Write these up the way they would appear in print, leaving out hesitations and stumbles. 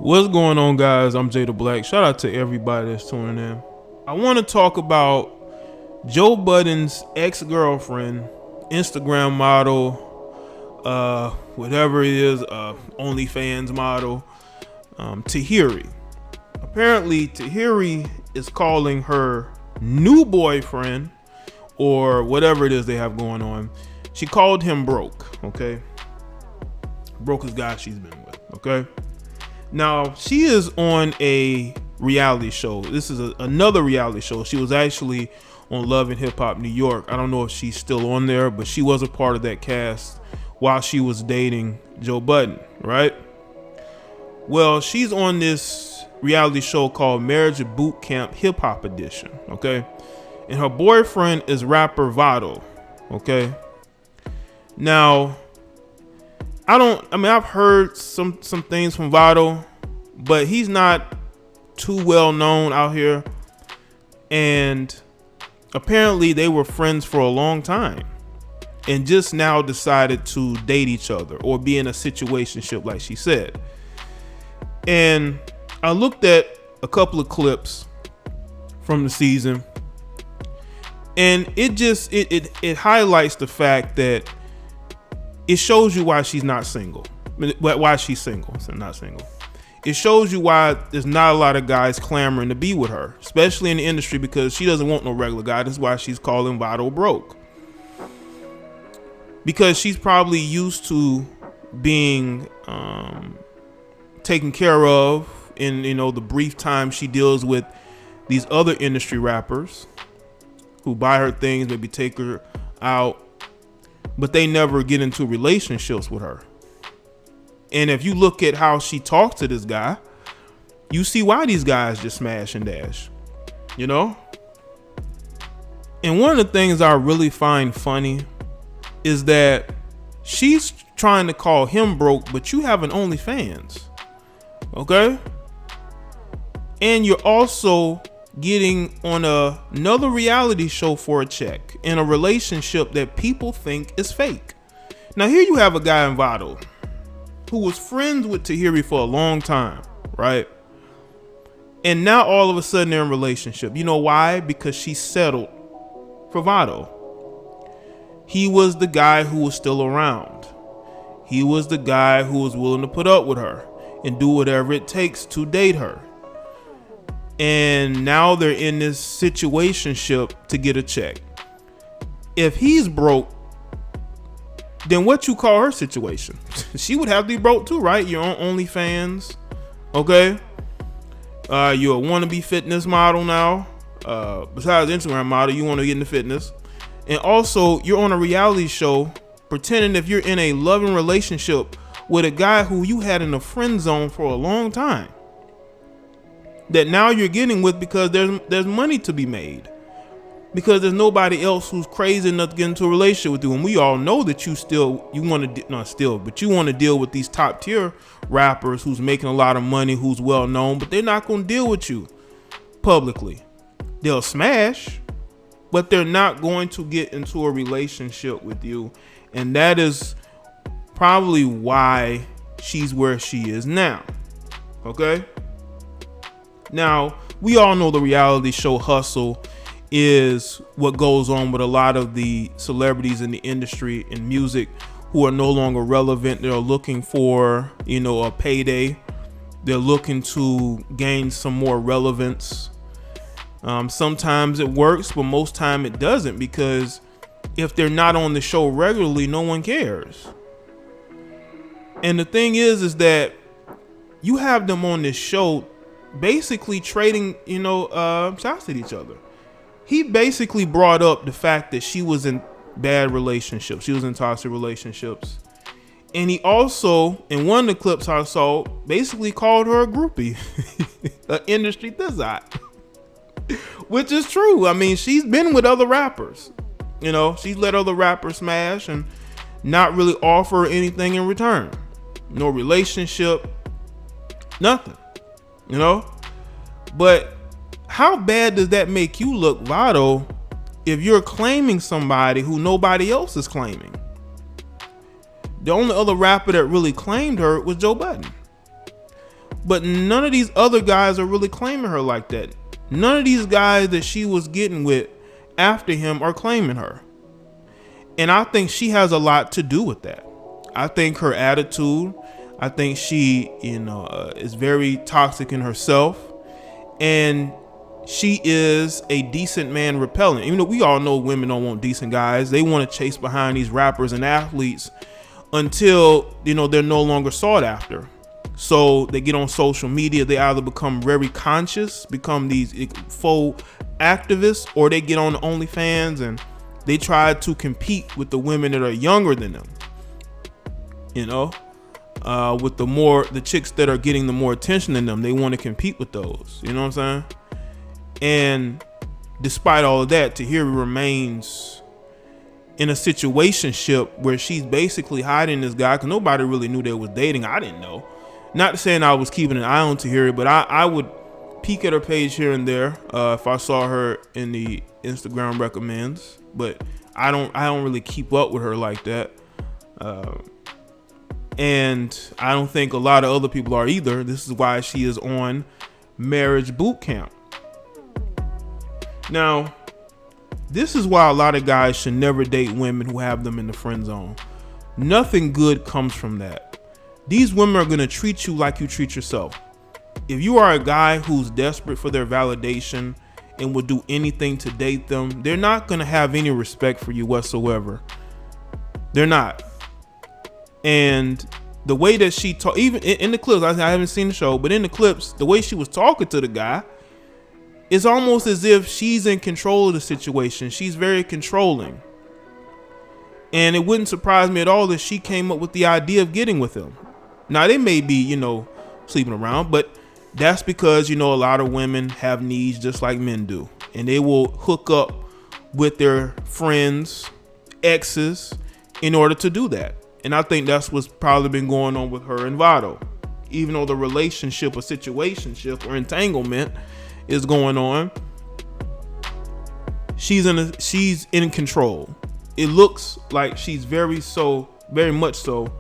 What's going on, guys? I'm Jay the Black. Shout out to everybody that's tuning in. I want to talk about Joe Budden's ex-girlfriend, Instagram model, whatever it is, OnlyFans model, Tahiry. Apparently, Tahiry is calling her new boyfriend, or whatever it is they have going on. She called him broke, okay? Brokest guy she's been with, okay? Now, she is on a reality show. This is another reality show. She was actually on Love and Hip Hop New York. I don't know if she's still on there, but she was a part of that cast while she was dating Joe Budden, right? Well, she's on this reality show called Marriage Boot Camp Hip Hop Edition, okay? And her boyfriend is rapper Vado, okay? Now, I've heard some things from Vado, but he's not too well known out here. And apparently they were friends for a long time and just now decided to date each other or be in a situationship, like she said. And I looked at a couple of clips from the season, and it highlights the fact that it shows you why she's not single. Why she's single, so not single. It shows you why there's not a lot of guys clamoring to be with her, especially in the industry, because she doesn't want no regular guy. That's why she's calling Vado broke. Because she's probably used to being taken care of in, the brief time she deals with these other industry rappers who buy her things, maybe take her out, but they never get into relationships with her. And if you look at how she talks to this guy, you see why these guys just smash and dash, And one of the things I really find funny is that she's trying to call him broke, but you have an OnlyFans, okay? And you're also getting on another reality show for a check in a relationship that people think is fake. Now, here you have a guy in Vado who was friends with Tahiry for a long time, right? And now all of a sudden they're in a relationship. You know why? Because she settled for Vado. He was the guy who was still around. He was the guy who was willing to put up with her and do whatever it takes to date her. And now they're in this situationship to get a check. If he's broke, then what you call her situation? She would have to be broke too, right? You're on OnlyFans, okay? You're a wannabe fitness model now. Besides Instagram model, you want to get into fitness. And also, you're on a reality show pretending if you're in a loving relationship with a guy who you had in a friend zone for a long time, that now you're getting with because there's money to be made, because there's nobody else who's crazy enough to get into a relationship with you. And we all know that you want to deal with these top tier rappers who's making a lot of money, who's well known, but they're not going to deal with you publicly. They'll smash, but they're not going to get into a relationship with you. And that is probably why she's where she is now, okay? Now, we all know the reality show hustle is what goes on with a lot of the celebrities in the industry and music who are no longer relevant. They're looking for, a payday. They're looking to gain some more relevance. Sometimes it works, but most time it doesn't, because if they're not on the show regularly, no one cares. And the thing is that you have them on this show basically trading, shots at each other. He basically brought up the fact that she was in bad relationships. She was in toxic relationships. And he also, in one of the clips I saw, basically called her a groupie, an industry thizzot, which is true. I mean, she's been with other rappers. She's let other rappers smash and not really offer anything in return. No relationship, nothing. But how bad does that make you look, Vado, if you're claiming somebody who nobody else is claiming? The only other rapper that really claimed her was Joe Budden. But none of these other guys are really claiming her like that. None of these guys that she was getting with after him are claiming her. And I think she has a lot to do with that. I think her attitude, I think she, is very toxic in herself. And she is a decent man repellent. Even though we all know women don't want decent guys. They want to chase behind these rappers and athletes until, they're no longer sought after. So they get on social media. They either become very conscious, become these faux activists, or they get on OnlyFans and they try to compete with the women that are younger than them. With the chicks that are getting the more attention than them, they want to compete with those. You know what I'm saying? And despite all of that, Tahiry remains in a situationship where she's basically hiding this guy because nobody really knew they was dating. I didn't know. Not saying I was keeping an eye on Tahiry, but I would peek at her page here and there if I saw her in the Instagram recommends. But I don't really keep up with her like that. And I don't think a lot of other people are either. This is why she is on marriage boot camp. Now, this is why a lot of guys should never date women who have them in the friend zone. Nothing good comes from that. These women are going to treat you like you treat yourself. If you are a guy who's desperate for their validation and will do anything to date them, they're not going to have any respect for you whatsoever. They're not. And the way that she talked, even in the clips, I haven't seen the show, but in the clips, the way she was talking to the guy, it's almost as if she's in control of the situation. She's very controlling. And it wouldn't surprise me at all if she came up with the idea of getting with him. Now, they may be, sleeping around, but that's because, a lot of women have needs just like men do. And they will hook up with their friends, exes, in order to do that. And I think that's what's probably been going on with her and Vado. Even though the relationship or situationship or entanglement is going on, she's in control. It looks like she's very much so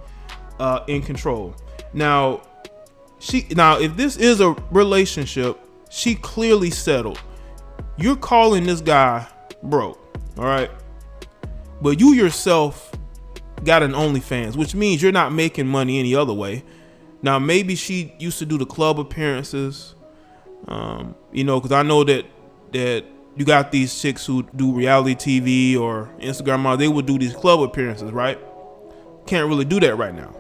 in control. Now if this is a relationship, she clearly settled. You're calling this guy broke, all right? But you yourself got an OnlyFans, which means you're not making money any other way. Now, maybe she used to do the club appearances, because I know that you got these chicks who do reality TV or Instagram, they would do these club appearances, right? Can't really do that right now.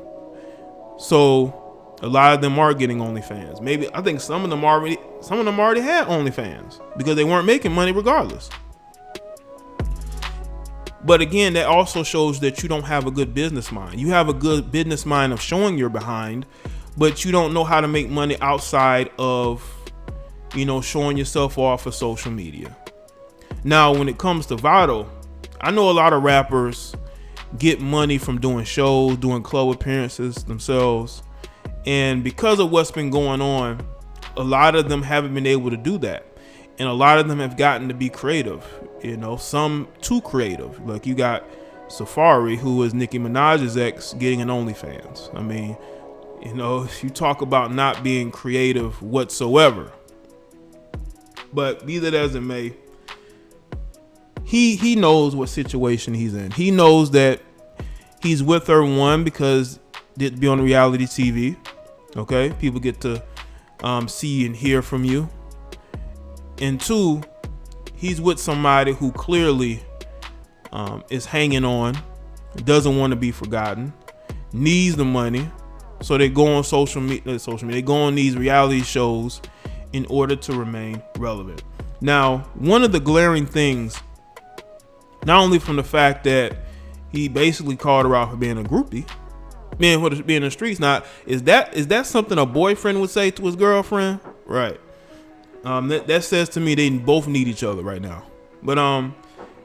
So a lot of them are getting OnlyFans. Maybe I think some of them already had OnlyFans because they weren't making money regardless. But again, that also shows that you don't have a good business mind. You have a good business mind of showing you're behind, but you don't know how to make money outside of, showing yourself off of social media. Now, when it comes to Vado, I know a lot of rappers get money from doing shows, doing club appearances themselves. And because of what's been going on, a lot of them haven't been able to do that. And a lot of them have gotten to be creative, some too creative. Like you got Safari, who is Nicki Minaj's ex, getting an OnlyFans. I mean, if you talk about not being creative whatsoever. But be that as it may, he knows what situation he's in. He knows that he's with her, one, because they'd be on reality TV. Okay, people get to see and hear from you. And two, he's with somebody who clearly is hanging on, doesn't want to be forgotten, needs the money. So they go on social media, they go on these reality shows in order to remain relevant. Now, one of the glaring things, not only from the fact that he basically called her out for being a groupie, being in the streets, now, is that something a boyfriend would say to his girlfriend? Right. That says to me they both need each other right now. But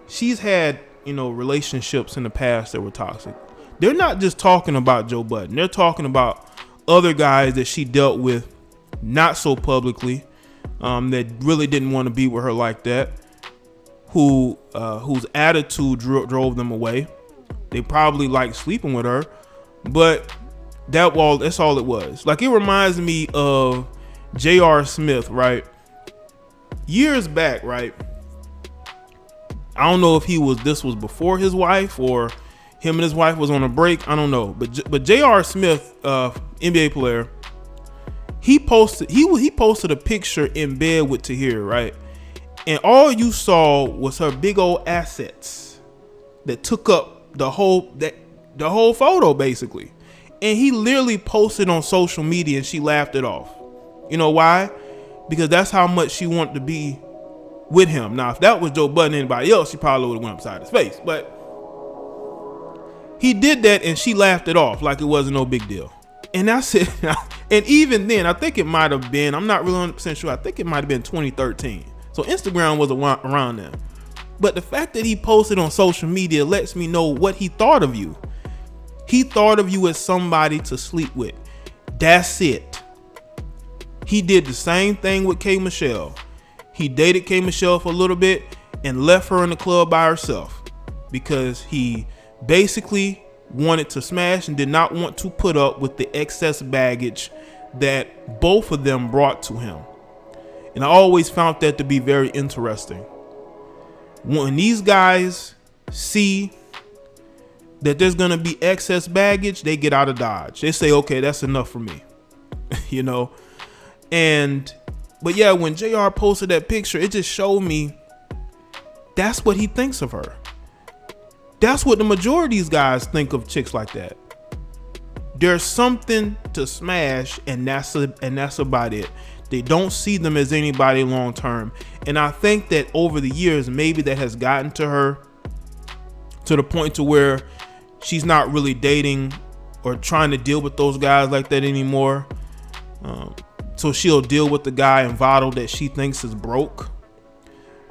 she's had relationships in the past that were toxic. They're not just talking about Joe Budden. They're talking about other guys that she dealt with not so publicly, that really didn't want to be with her like that, whose attitude drove them away. They probably liked sleeping with her, but That's all it was. Like, it reminds me of J.R. Smith, right? Years back, right? I don't know if this was before his wife or him and his wife was on a break. I don't know. But J.R. Smith, NBA player, he posted a picture in bed with Tahiry, right? And all you saw was her big old assets that took up the whole photo, basically. And he literally posted on social media and she laughed it off. You know why? Because that's how much she wanted to be with him. Now, if that was Joe Budden, anybody else, she probably would have went upside his face. But he did that and she laughed it off like it wasn't no big deal. And that's it. And even then, I think it might have been, I'm not really 100% sure, I think it might have been 2013. So Instagram was around then. But the fact that he posted on social media lets me know what he thought of you. He thought of you as somebody to sleep with. That's it. He did the same thing with K. Michelle. He dated K. Michelle for a little bit and left her in the club by herself because he basically wanted to smash and did not want to put up with the excess baggage that both of them brought to him. And I always found that to be very interesting. When these guys see that there's going to be excess baggage, they get out of Dodge. They say, okay, that's enough for me. You know? But yeah, when JR posted that picture, it just showed me that's what he thinks of her. That's what the majority of these guys think of chicks like that. There's something to smash, and that's about it. They don't see them as anybody long term. And I think that over the years, maybe that has gotten to her to the point to where she's not really dating or trying to deal with those guys like that anymore. So she'll deal with the guy in Vado that she thinks is broke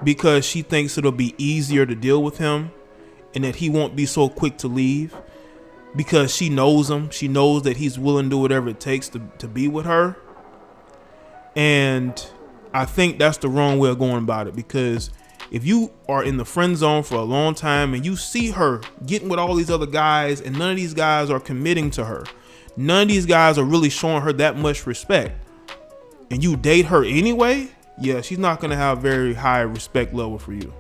because she thinks it'll be easier to deal with him and that he won't be so quick to leave because she knows him. She knows that he's willing to do whatever it takes to be with her. And I think that's the wrong way of going about it, because if you are in the friend zone for a long time and you see her getting with all these other guys and none of these guys are committing to her, none of these guys are really showing her that much respect, and you date her anyway, yeah, she's not going to have a very high respect level for you.